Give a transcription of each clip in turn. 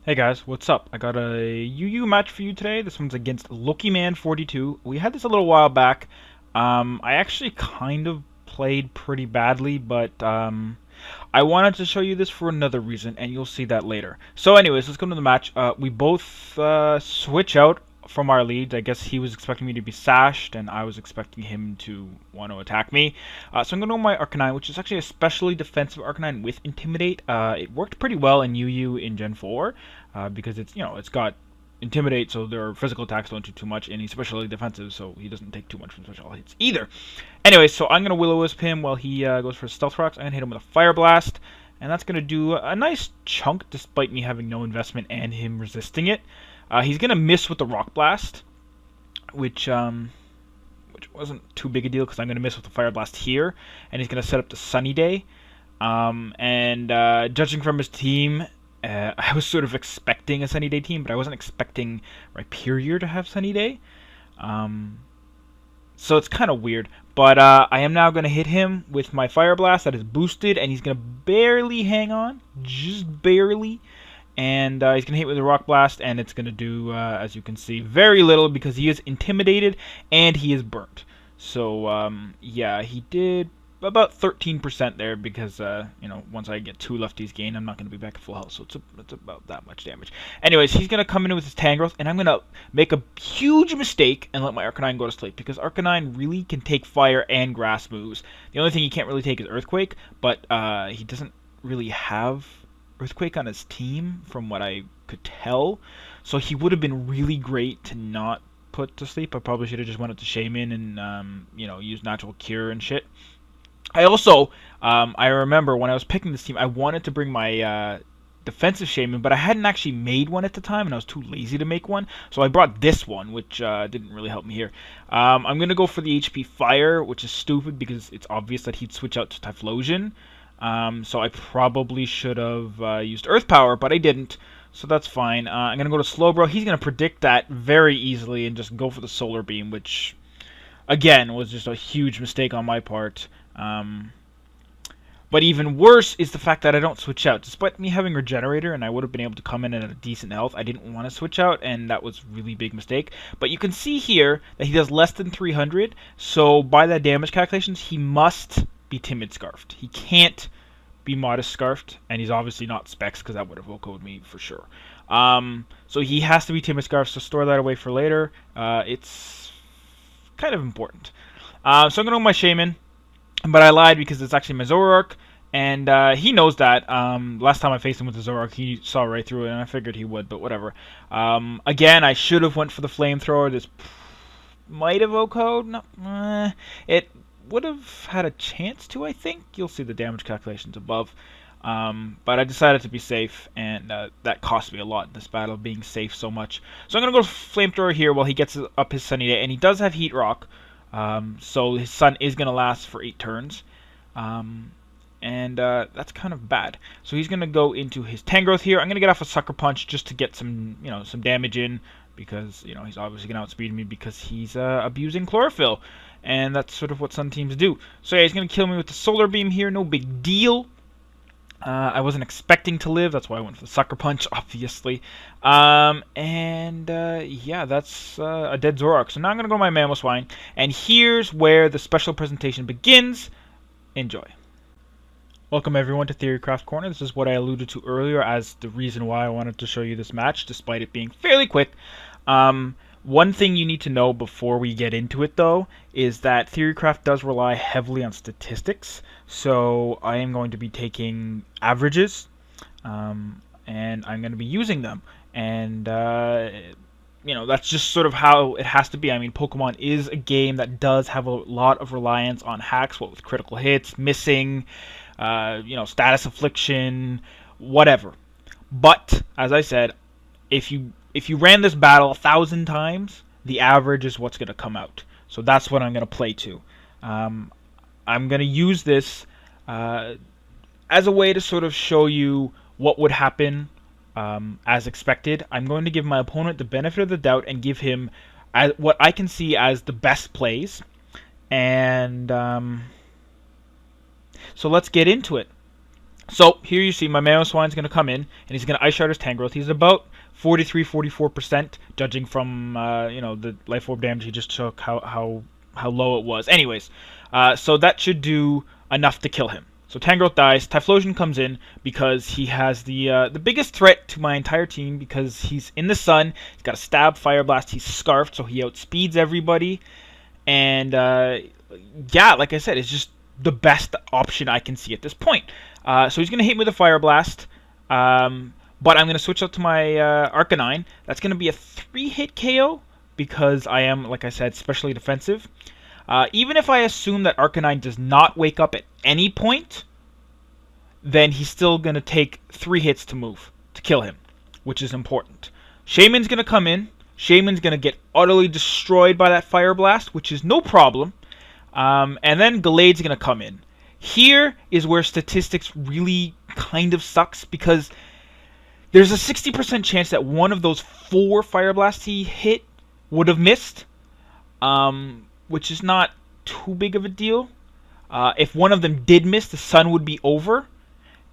Hey guys, what's up? I got a UU match for you today. This one's against Loki Man 42. We had this a little while back. I actually kind of played pretty badly, but I wanted to show you this for another reason, and you'll see that later. So anyways, let's go to the match. We both switch out from our leads. I guess he was expecting me to be sashed, and I was expecting him to want to attack me. So I'm going to go my Arcanine, which is actually a specially defensive Arcanine with Intimidate. It worked pretty well in UU in Gen 4 because it's got Intimidate, so their physical attacks don't do too much, and he's specially defensive, so he doesn't take too much from special hits either. Anyway, so I'm going to Will-O-Wisp him while he goes for his Stealth Rocks. I'm going to hit him with a Fire Blast, and that's going to do a nice chunk despite me having no investment and him resisting it. He's going to miss with the Rock Blast, which wasn't too big a deal because I'm going to miss with the Fire Blast here, and he's going to set up the Sunny Day. Judging from his team, I was sort of expecting a Sunny Day team, but I wasn't expecting Rhyperior to have Sunny Day. So it's kind of weird. But I am now going to hit him with my Fire Blast that is boosted, and he's going to barely hang on, just barely. And he's going to hit with a Rock Blast, and it's going to do, as you can see, very little because he is intimidated and he is burnt. So, yeah, he did about 13% there because, once I get 2 lefties gain, I'm not going to be back at full health. So it's about that much damage. Anyways, he's going to come in with his Tangrowth, and I'm going to make a huge mistake and let my Arcanine go to sleep because Arcanine really can take fire and grass moves. The only thing he can't really take is Earthquake, but he doesn't really have Earthquake on his team from what I could tell, so he would have been really great to not put to sleep. I probably should have just went up to Shaman and used Natural Cure and shit. I also I remember when I was picking this team, I wanted to bring my defensive Shaman, but I hadn't actually made one at the time, and I was too lazy to make one, so I brought this one, which didn't really help me here. I'm going to go for the HP Fire, which is stupid because it's obvious that he'd switch out to Typhlosion. So I probably should have used Earth Power, but I didn't, so that's fine. I'm going to go to Slowbro. He's going to predict that very easily and just go for the Solar Beam, which, again, was just a huge mistake on my part. But even worse is the fact that I don't switch out. Despite me having Regenerator and I would have been able to come in at a decent health, I didn't want to switch out, and that was a really big mistake. But you can see here that he does less than 300, so by that damage calculations, he must be Timid Scarfed. He can't be Modest Scarfed, and he's obviously not Specs because that would have vocoed me for sure. So he has to be Timid Scarfed, so store that away for later. It's kind of important. So I'm going to go my Shaman, but I lied because it's actually my Zoroark, and he knows that. Last time I faced him with the Zoroark, he saw right through it, and I figured he would, but whatever. Again, I should have went for the Flamethrower. This might have vocoed. No, it would have had a chance to, I think. You'll see the damage calculations above. But I decided to be safe, and that cost me a lot in this battle, being safe so much. So I'm going to go Flamethrower here while he gets up his Sunny Day, and he does have Heat Rock, so his Sun is going to last for 8 turns. That's kind of bad. So he's going to go into his Tangrowth here. I'm going to get off a Sucker Punch just to get some damage in, because he's obviously going to outspeed me because he's abusing Chlorophyll, and that's sort of what some teams do. So yeah, he's going to kill me with the Solar Beam here, no big deal. I wasn't expecting to live, that's why I went for the Sucker Punch, obviously. Yeah, that's a dead Zoroark. So now I'm going to go to my Mamoswine, and here's where the special presentation begins. Enjoy. Welcome everyone to Theorycraft Corner. This is what I alluded to earlier as the reason why I wanted to show you this match, despite it being fairly quick. One thing you need to know before we get into it, though, is that Theorycraft does rely heavily on statistics. So I am going to be taking averages, and I'm going to be using them. And, that's just sort of how it has to be. I mean, Pokemon is a game that does have a lot of reliance on hacks, what with critical hits, missing, status affliction, whatever. But, as I said, if you ran this battle 1,000 times, the average is what's going to come out. So that's what I'm going to play to. I'm going to use this as a way to sort of show you what would happen as expected. I'm going to give my opponent the benefit of the doubt and give him what I can see as the best plays. And so let's get into it. So here you see my Mamoswine's going to come in, and he's going to Ice Shard his Tangrowth. He's about 43-44%, judging from the Life Orb damage he just took, how low it was. Anyways, so that should do enough to kill him. So Tangrowth dies. Typhlosion comes in because he has the biggest threat to my entire team because he's in the sun. He's got a Stab, Fire Blast. He's Scarfed, so he outspeeds everybody. And yeah, like I said, it's just the best option I can see at this point. So he's going to hit me with a Fire Blast, but I'm going to switch out to my Arcanine. That's going to be a 3-hit KO because I am, like I said, specially defensive. Even if I assume that Arcanine does not wake up at any point, then he's still going to take 3 hits to move, to kill him, which is important. Shaman's going to come in. Shaman's going to get utterly destroyed by that Fire Blast, which is no problem. And then Gallade's going to come in. Here is where statistics really kind of sucks because there's a 60% chance that one of those 4 Fire Blasts he hit would have missed, which is not too big of a deal. If one of them did miss, the sun would be over,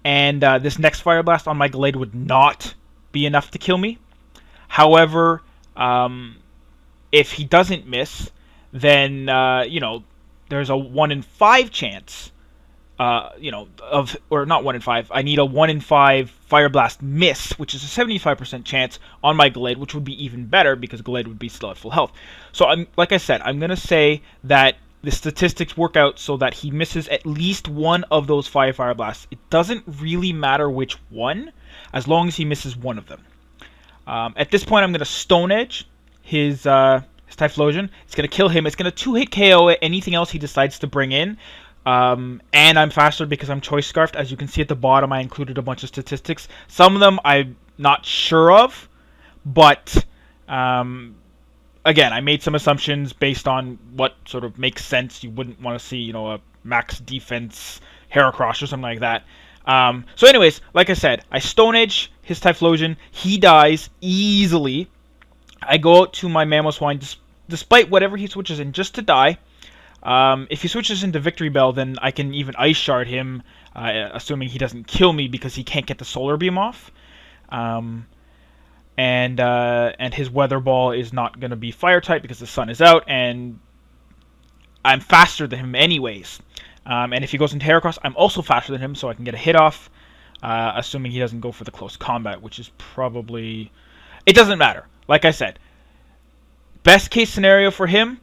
and this next Fire Blast on my Gallade would not be enough to kill me. However, if he doesn't miss, then there's a 1 in 5 chance. Or not 1 in 5. I need a 1 in 5 Fire Blast miss, which is a 75% chance on my Gallade, which would be even better because Gallade would be still at full health. So like I said, I'm gonna say that the statistics work out so that he misses at least one of those 5 Fire Blasts. It doesn't really matter which one, as long as he misses one of them. At this point, I'm gonna Stone Edge his Typhlosion. It's gonna kill him. It's gonna 2-hit KO anything else he decides to bring in. And I'm faster because I'm Choice Scarfed. As you can see at the bottom, I included a bunch of statistics. Some of them I'm not sure of, but again, I made some assumptions based on what sort of makes sense. You wouldn't want to see, a max defense Heracross or something like that. So anyways, like I said, I Stone Edge his Typhlosion. He dies easily. I go out to my Mamoswine, despite whatever he switches in, just to die. If he switches into Victory Bell, then I can even Ice Shard him, assuming he doesn't kill me because he can't get the Solar Beam off. And his Weather Ball is not going to be Fire type because the sun is out, and I'm faster than him anyways. And if he goes into Heracross, I'm also faster than him, so I can get a hit off, assuming he doesn't go for the close combat, which is probably... It doesn't matter. Like I said, best case scenario for him,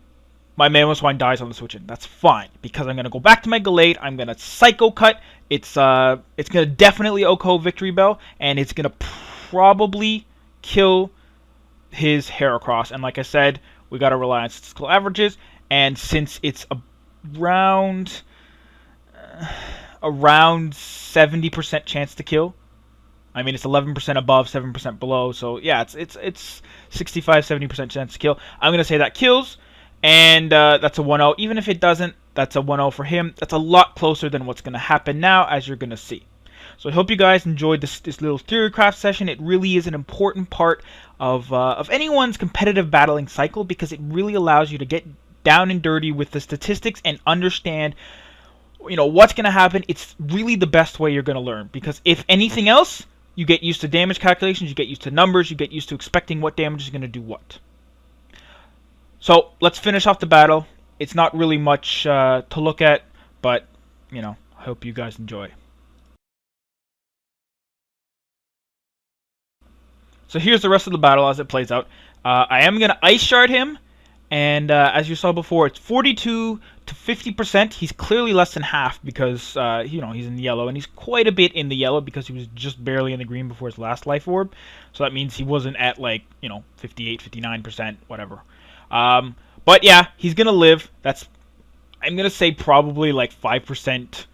my Mamoswine dies on the switch in. That's fine, because I'm going to go back to my Gallade, I'm going to Psycho Cut, it's going to definitely OHKO Victory Bell, and it's going to probably kill his Heracross. And like I said, we got to rely on statistical averages, and since it's around 70% chance to kill, I mean, it's 11% above, 7% below, so yeah, it's 65-70% chance to kill. I'm going to say that kills, and that's a 1-0. Even if it doesn't, that's a 1-0 for him. That's a lot closer than what's going to happen now, as you're going to see. So I hope you guys enjoyed this little Theorycraft session. It really is an important part of anyone's competitive battling cycle, because it really allows you to get down and dirty with the statistics and understand what's going to happen. It's really the best way you're going to learn, because if anything else, you get used to damage calculations, you get used to numbers, you get used to expecting what damage is going to do what. So let's finish off the battle. It's not really much to look at, but I hope you guys enjoy. So here's the rest of the battle as it plays out. I am going to Ice Shard him, and as you saw before, it's 42 to 50%. He's clearly less than half because he's in the yellow, and he's quite a bit in the yellow because he was just barely in the green before his last Life Orb. So that means he wasn't at 58, 59%, whatever. But yeah, he's gonna live. I'm gonna say probably 5%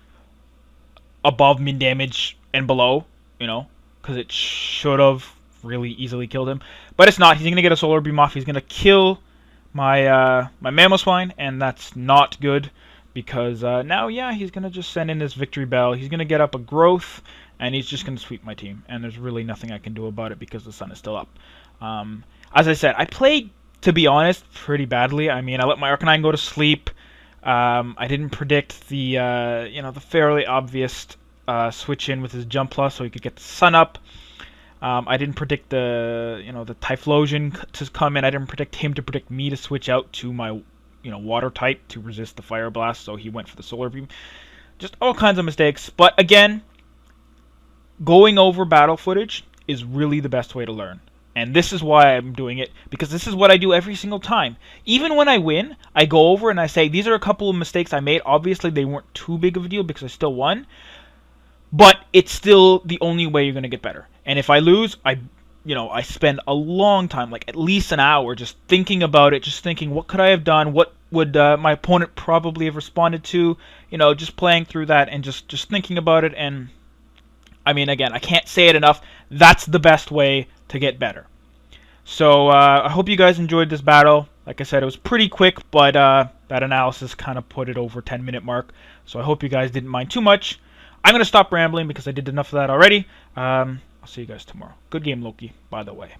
above min damage and below, because it should have really easily killed him. But it's not. He's gonna get a Solar Beam off. He's gonna kill my Mamoswine, and that's not good, because now, yeah, he's gonna just send in this Victory Bell. He's gonna get up a Growth, and he's just gonna sweep my team, and there's really nothing I can do about it because the sun is still up. As I said, I played, to be honest, pretty badly. I mean, I let my Arcanine go to sleep. I didn't predict the the fairly obvious switch in with his jump plus so he could get the sun up. I didn't predict the the Typhlosion to come in. I didn't predict him to predict me to switch out to my water type to resist the fire blast. So he went for the solar beam. Just all kinds of mistakes. But again, going over battle footage is really the best way to learn. And this is why I'm doing it, because this is what I do every single time. Even when I win, I go over and I say, these are a couple of mistakes I made. Obviously, they weren't too big of a deal because I still won. But it's still the only way you're going to get better. And if I lose, I spend a long time, like at least an hour, just thinking about it, just thinking, what could I have done? What would my opponent probably have responded to? Just playing through that and just thinking about it. And I mean, again, I can't say it enough. That's the best way to get better. So I hope you guys enjoyed this battle. Like I said, it was pretty quick, but that analysis kind of put it over 10-minute mark. So I hope you guys didn't mind too much. I'm going to stop rambling because I did enough of that already. I'll see you guys tomorrow. Good game, Loki, by the way.